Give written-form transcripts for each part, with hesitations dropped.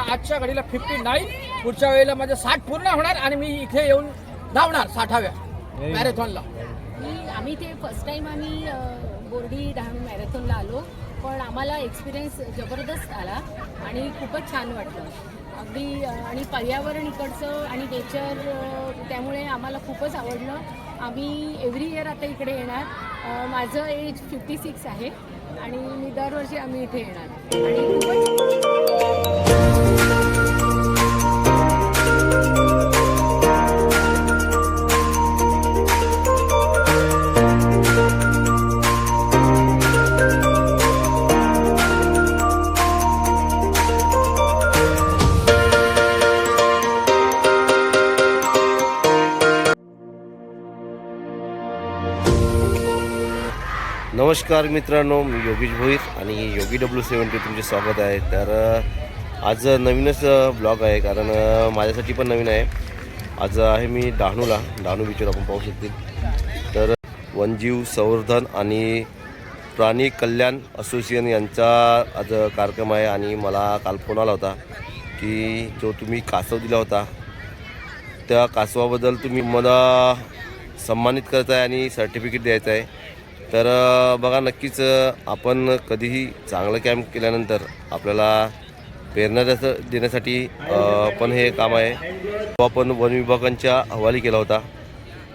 आजच्या घडीला 59, पुढच्या वेळेला माझे 60 पूर्ण होणार आणि मी इथे येऊन धावणार 60व्या मॅरेथॉनला. आम्ही ते फर्स्ट टाइम आम्ही बोर्डी डहाणू मॅरेथॉनला आलो, पण आम्हाला एक्सपिरियन्स जबरदस्त आला आणि खूपच छान वाटलं अगदी. आणि पर्यावरण इकडचं आणि नेचर त्यामुळे आम्हाला खूपच आवडलं. आम्ही एव्हरी इयर आता इकडे येणार. माझं एज 56 आहे आणि मी दरवर्षी आम्ही इथे येणार आणि खूपच नमस्कार मित्रांनो, मी योगेश भोईर आणि योगी W70 तुमचे स्वागत आहे. तर आज नवीनच ब्लॉग आहे, कारण माझ्यासाठी पण नवीन आहे. आज आहे मी डहाणू बीचवर आपण पाहू शकतील. तर वनजीव संवर्धन आणि प्राणी कल्याण असोसिएशन यांचा आज कार्यक्रम आहे आणि मला काल फोन आला होता की जो तुम्ही कासव दिला होता त्या कासवाबद्दल तुम्ही मला सन्मानित करत आहे आणि सर्टिफिकेट द्यायचं आहे. तर बघा, नक्कीच आपण कधीही चांगलं कॅम्प केल्यानंतर आपल्याला प्रेरणा देण्यासाठी पण हे काम आहे. तो आपण वन विभागांच्या हवाली केला होता.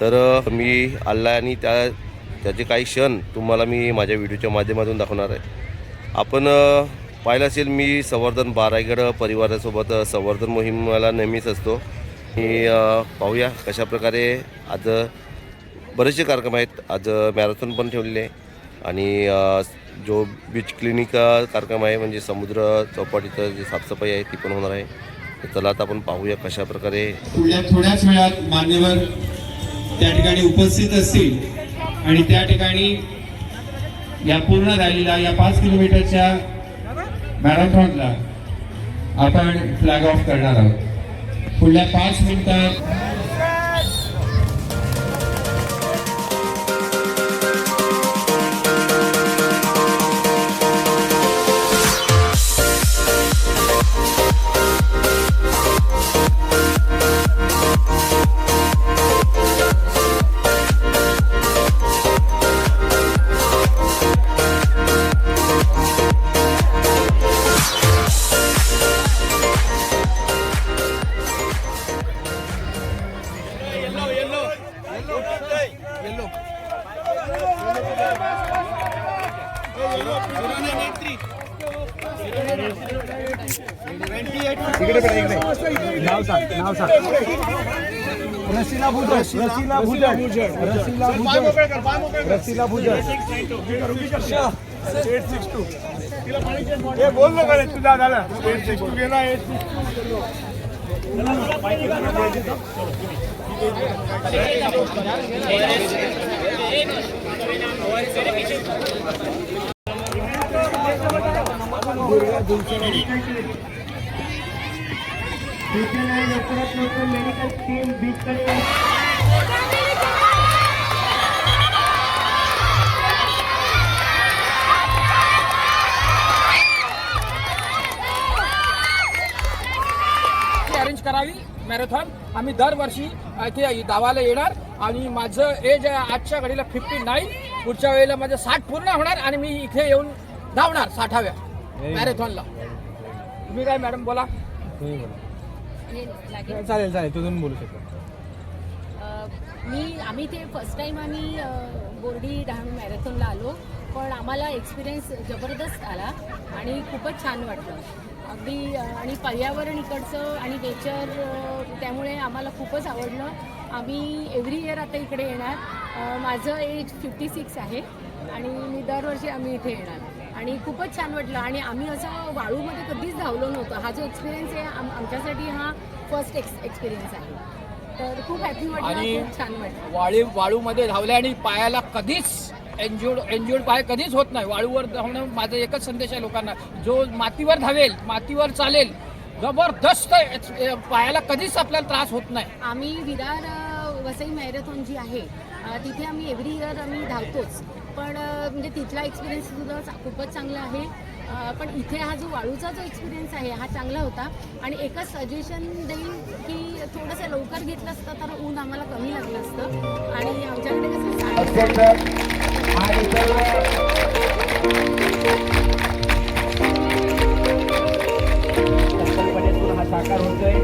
तर मी आला आणि त्याचे काही क्षण तुम्हाला मी माझ्या व्हिडिओच्या माध्यमातून दाखवणार आहे. आपण पाहिलं असेल, मी संवर्धन बाराईगड परिवारासोबत संवर्धन मोहिमेला नेहमीच असतो. मी पाहूया कशाप्रकारे आज बरेचसे कार्यक्रम आहेत. आज मॅरेथॉन पण ठेवलेले आहे आणि जो बीच क्लिनिक कार्यक्रम आहे, म्हणजे समुद्र चौपाटीचं जी साफसफाई आहे ती पण होणार आहे. तर चला आता आपण पाहूया कशाप्रकारे. थोड्याच वेळात मान्यवर त्या ठिकाणी उपस्थित असतील आणि त्या ठिकाणी या पूर्ण झालेल्या या 5 किलोमीटरच्या मॅरेथॉनला आपण फ्लॅग ऑफ करणार आहोत. पुढल्या 5 मिनिटात रसीला भुजर 862 हे बोल ना करे तुझा झाला 862 गेला 862 मेडिकल टीम बीच अरेंज करावी मॅरेथॉन. आम्ही दरवर्षी इथे धावायला येणार आणि माझं एज आजच्या घडीला 59, पुढच्या वेळेला माझे 60 पूर्ण होणार आणि मी इथे येऊन धावणार 60व्या मॅरेथॉनला. तुम्ही काय मॅडम बोला? चालेल तुम्ही बोलू शकता. आम्ही ते फर्स्ट टाइम आम्ही बोर्डी डहाणू मॅरेथॉनला आलो, पण आम्हाला एक्सपिरियन्स जबरदस्त आला आणि खूपच छान वाटलं अगदी. आणि पर्यावरण इकडचं आणि नेचर त्यामुळे आम्हाला खूपच आवडलं. आम्ही एव्हरी इयर आता इकडे येणार. माझं एज 56 आहे आणि मी दरवर्षी आम्ही इथे येणार आणि खूपच छान वाटलं. आणि आम्ही असं वाळूमध्ये कधीच धावलो नव्हतं. हा जो एक्सपिरियन्स आहे आमच्यासाठी हा फर्स्ट एक्सपिरियन्स आहे. तर खूप हॅपी वाटलं आणि खूप छान वाटलं. वाळूमध्ये धावले आणि पायाला कधीच एन्ज्युर्ड पाय कधीच होत नाही. वाळूवर धावणं माझा एकच संदेश आहे लोकांना, जो मातीवर धावेल, मातीवर चालेल, जबरदस्त पायाला कधीच आपल्याला त्रास होत नाही. आम्ही विरार वसई मॅरेथॉन जी आहे तिथे आम्ही एव्हरी इयर आम्ही धावतोच, पण म्हणजे तिथला एक्सपिरियन्स सुद्धा खूपच चांगला आहे. पण इथे हा जो वाळूचा जो एक्सपिरियन्स आहे हा चांगला होता. आणि एकच सजेशन देईल की थोडंसं लवकर घेतलं असतं तर ऊन आम्हाला कमी लागलं असतं. आणि आमच्याकडे कसं हा साकार होतोय.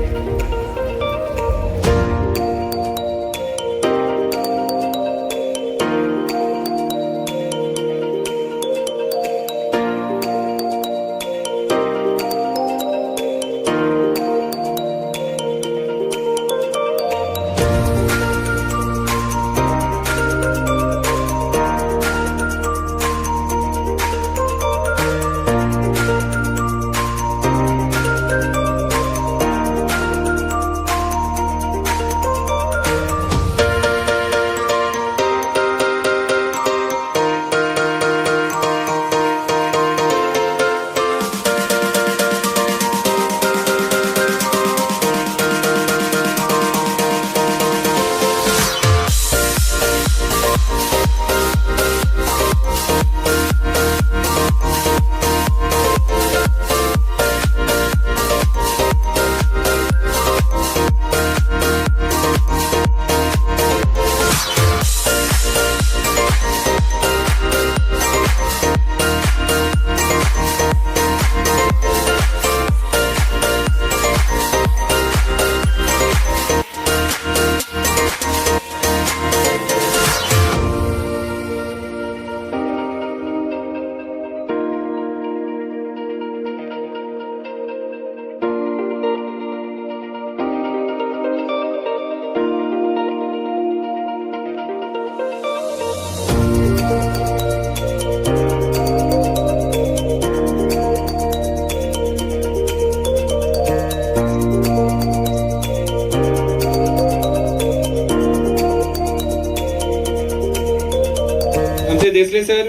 देसले सर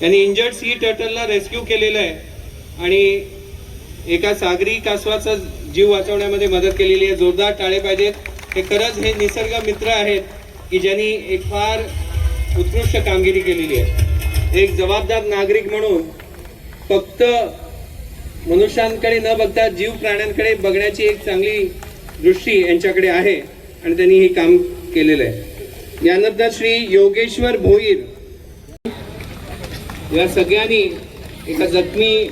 यांनी इंजर्ड सी टर्टलला रेस्क्यू केलेलं आहे आणि एका सागरी कासवाचा जीव वाचवण्यामध्ये मदत केलेली आहे. जोरदार टाळे पाहिजेत. हे खरंच हे निसर्ग मित्र आहेत की ज्यांनी एक फार उत्कृष्ट कामगिरी केलेली आहे. एक जबाबदार नागरिक म्हणून फक्त मनुष्यांकडे न बघता जीव प्राण्यांकडे बघण्याची एक चांगली दृष्टी यांच्याकडे आहे आणि त्यांनी हे काम केलेलं आहे. यानंतर श्री योगेश्वर भोईर या सगळ्यांनी एका जखमी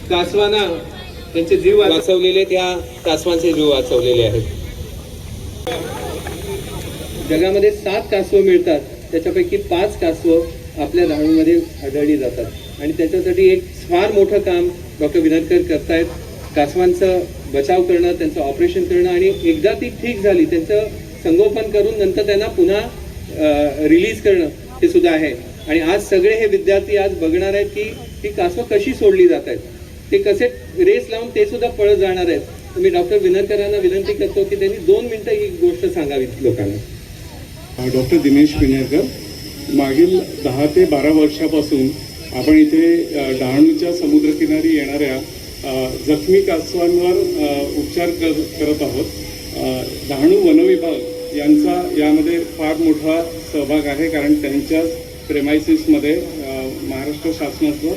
कासवांना त्यांचे जीव वाचवलेले, त्या कासवांचे जीव वाचवलेले आहेत. जगामध्ये 7 कासवं मिळतात, त्याच्यापैकी 5 कासवं आपल्या डहाणूमध्ये आढळली जातात आणि त्याच्यासाठी एक फार मोठं काम डॉक्टर विनरकर करतायत. कासवांचं बचाव करणं, त्यांचं ऑपरेशन करणं आणि एकदा ती ठीक झाली त्यांचं संगोपन करून नंतर त्यांना पुन्हा रिलीज करणं हे सुद्धा आहे. आणि आज सगळे हे विद्यार्थी आज बघणार आहेत की ती कासवं कशी सोडली जात आहेत, ते कसे रेस लावून ते सुद्धा पळत जाणार आहेत. मी डॉक्टर विनरकरांना विनंती करतो की त्यांनी 2 मिनिटं ही गोष्ट सांगावी लोकांना. डॉक्टर दिनेश विनरकर, मागील 10 ते 12 वर्षापासून आपण इथे डहाणूच्या समुद्रकिनारी येणाऱ्या जखमी कासवांवर उपचार करत आहोत. डहाणू वनविभाग यांचा यामध्ये फार मोठा सहभाग आहे, कारण त्यांच्या प्रेमायसिसमध्ये महाराष्ट्र शासनाचं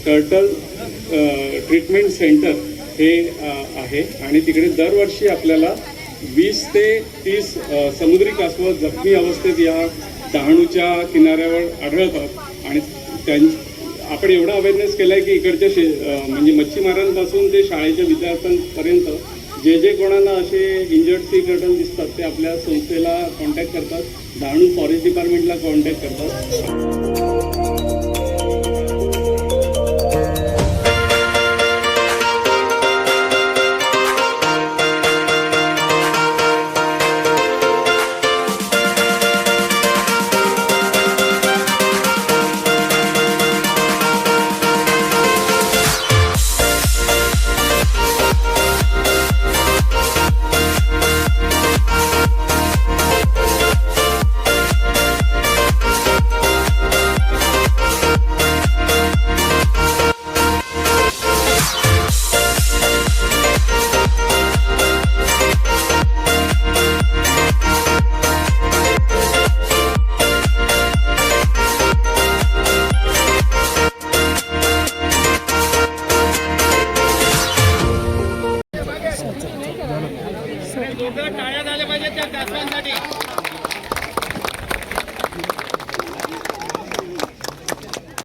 टर्टल ट्रीटमेंट सेंटर हे आहे आणि तिकडे दरवर्षी आपल्याला 20 ते 30 समुद्री कासवं जखमी अवस्थेत या डहाणूच्या किनाऱ्यावर आढळतात. आणि आपण एवढा अवेअरनेस केला आहे की इकडच्या म्हणजे मच्छीमारांपासून ते शाळेच्या विद्यार्थ्यांपर्यंत जे कोणाला असे इंजर्ड सी टर्टल दिसतात ते आपल्या संस्थेला कॉन्टॅक्ट करतात, डहाणू फॉरेस्ट डिपार्टमेंटला कॉन्टॅक्ट करतात. जोरदार टाळ्या झाल्या पाहिजे त्या कासवांसाठी.